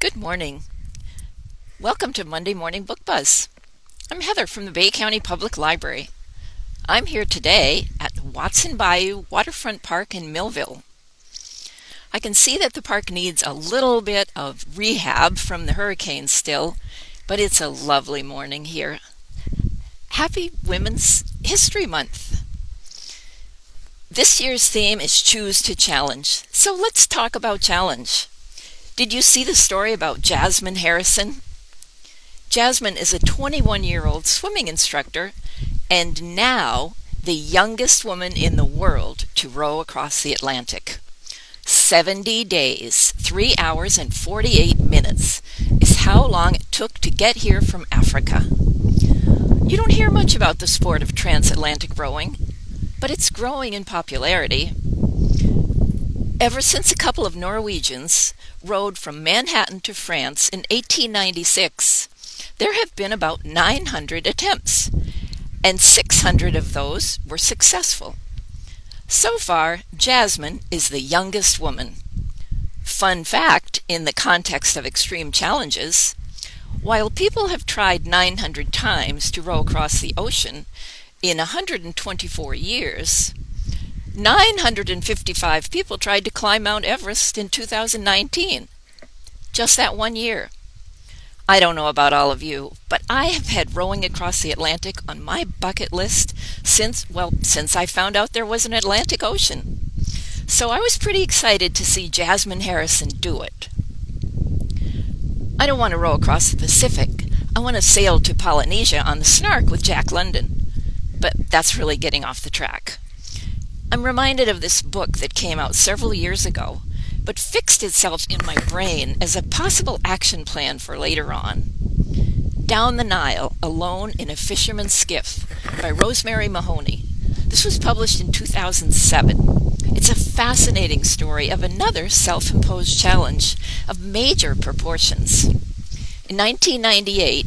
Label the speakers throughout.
Speaker 1: Good morning. Welcome to Monday Morning Book Buzz. I'm Heather from the Bay County Public Library. I'm here today at Watson Bayou Waterfront Park in Millville. I can see that the park needs a little bit of rehab from the hurricane still, but it's a lovely morning here. Happy Women's History Month. This year's theme is Choose to Challenge. So let's talk about challenge. Did you see the story about Jasmine Harrison? Jasmine is a 21-year-old swimming instructor and now the youngest woman in the world to row across the Atlantic. 70 days, 3 hours and 48 minutes is how long it took to get here from Africa. You don't hear much about the sport of transatlantic rowing, but it's growing in popularity. Ever since a couple of Norwegians rowed from Manhattan to France in 1896, there have been about 900 attempts, and 600 of those were successful. So far, Jasmine is the youngest woman. Fun fact, in the context of extreme challenges, while people have tried 900 times to row across the ocean in 124 years, 955 people tried to climb Mount Everest in 2019. Just that 1 year. I don't know about all of you, but I have had rowing across the Atlantic on my bucket list since I found out there was an Atlantic Ocean. So I was pretty excited to see Jasmine Harrison do it. I don't want to row across the Pacific. I want to sail to Polynesia on the Snark with Jack London. But that's really getting off the track. I'm reminded of this book that came out several years ago, but fixed itself in my brain as a possible action plan for later on. Down the Nile, Alone in a Fisherman's Skiff by Rosemary Mahoney. This was published in 2007. It's a fascinating story of another self-imposed challenge of major proportions. In 1998,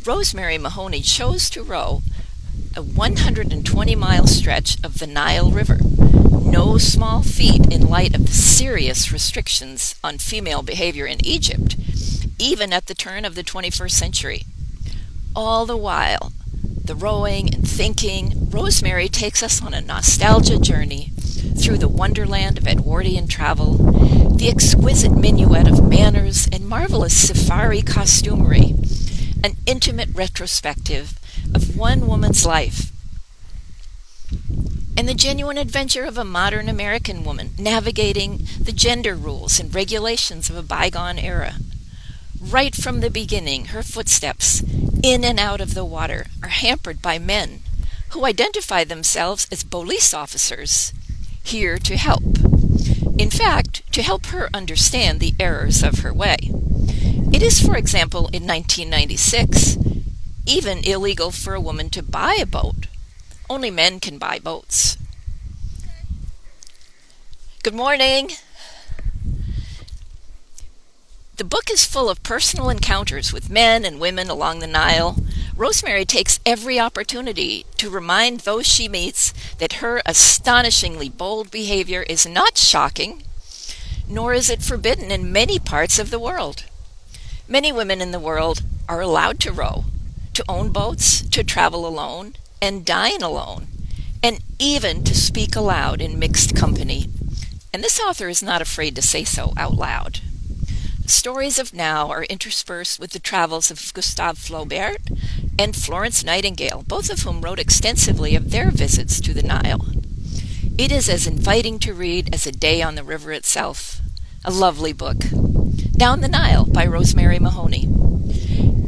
Speaker 1: Rosemary Mahoney chose to row a 120-mile stretch of the Nile River. No small feat in light of the serious restrictions on female behavior in Egypt, even at the turn of the 21st century. All the while, the rowing and thinking, Rosemary takes us on a nostalgia journey through the wonderland of Edwardian travel, the exquisite minuet of manners and marvelous safari costumery, an intimate retrospective of one woman's life, and the genuine adventure of a modern American woman navigating the gender rules and regulations of a bygone era. Right from the beginning, her footsteps in and out of the water are hampered by men who identify themselves as police officers, here to help. In fact, to help her understand the errors of her way. It is, for example, in 1996, even illegal for a woman to buy a boat. Only men can buy boats. Good morning. The book is full of personal encounters with men and women along the Nile. Rosemary takes every opportunity to remind those she meets that her astonishingly bold behavior is not shocking, nor is it forbidden in many parts of the world. Many women in the world are allowed to row, to own boats, to travel alone, and dine alone, and even to speak aloud in mixed company. And this author is not afraid to say so out loud. The stories of now are interspersed with the travels of Gustave Flaubert and Florence Nightingale, both of whom wrote extensively of their visits to the Nile. It is as inviting to read as A Day on the River itself. A lovely book. Down the Nile by Rosemary Mahoney.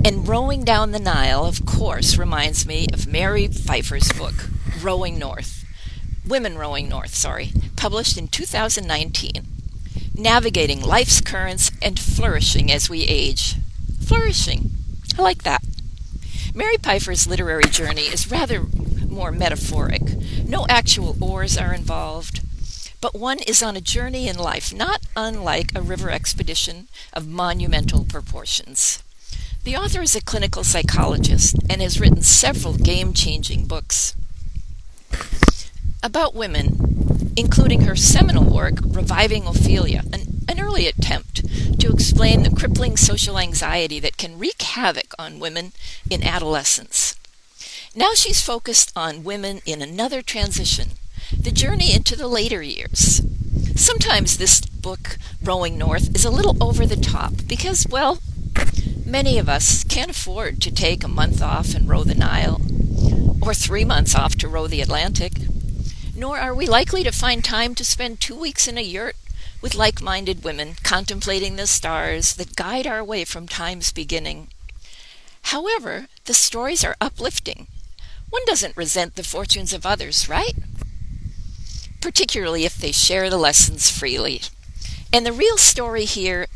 Speaker 1: And Rowing Down the Nile, of course, reminds me of Mary Pfeiffer's book, Women Rowing North, published in 2019. Navigating life's currents and flourishing as we age. Flourishing. I like that. Mary Pfeiffer's literary journey is rather more metaphoric. No actual oars are involved, but one is on a journey in life not unlike a river expedition of monumental proportions. The author is a clinical psychologist and has written several game-changing books about women, including her seminal work, Reviving Ophelia, an early attempt to explore explain the crippling social anxiety that can wreak havoc on women in adolescence. Now she's focused on women in another transition, the journey into the later years. Sometimes this book, Rowing North, is a little over the top because, well, many of us can't afford to take a month off and row the Nile, or 3 months off to row the Atlantic, nor are we likely to find time to spend 2 weeks in a yurt with like-minded women contemplating the stars that guide our way from time's beginning. However, the stories are uplifting. One doesn't resent the fortunes of others, right? Particularly if they share the lessons freely. And the real story here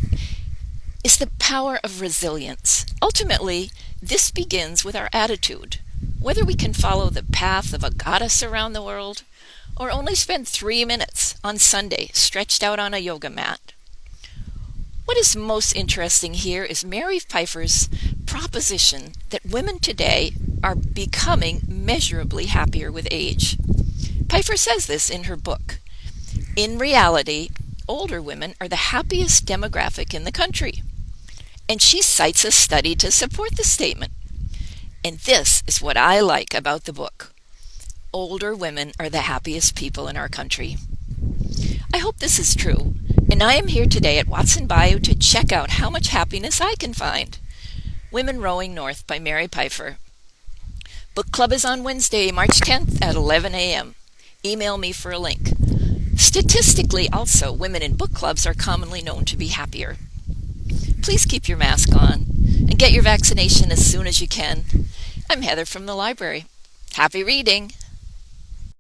Speaker 1: is the power of resilience. Ultimately, this begins with our attitude. Whether we can follow the path of a goddess around the world, or only spend 3 minutes on Sunday stretched out on a yoga mat. What is most interesting here is Mary Pfeiffer's proposition that women today are becoming measurably happier with age. Pfeiffer says this in her book. In reality, older women are the happiest demographic in the country. And she cites a study to support the statement. And this is what I like about the book. Older women are the happiest people in our country. I hope this is true, and I am here today at Watson Bayou to check out how much happiness I can find. Women Rowing North by Mary Pfeiffer. Book club is on Wednesday, March 10th at 11 a.m. Email me for a link. Statistically, also, women in book clubs are commonly known to be happier. Please keep your mask on and get your vaccination as soon as you can. I'm Heather from the library. Happy reading!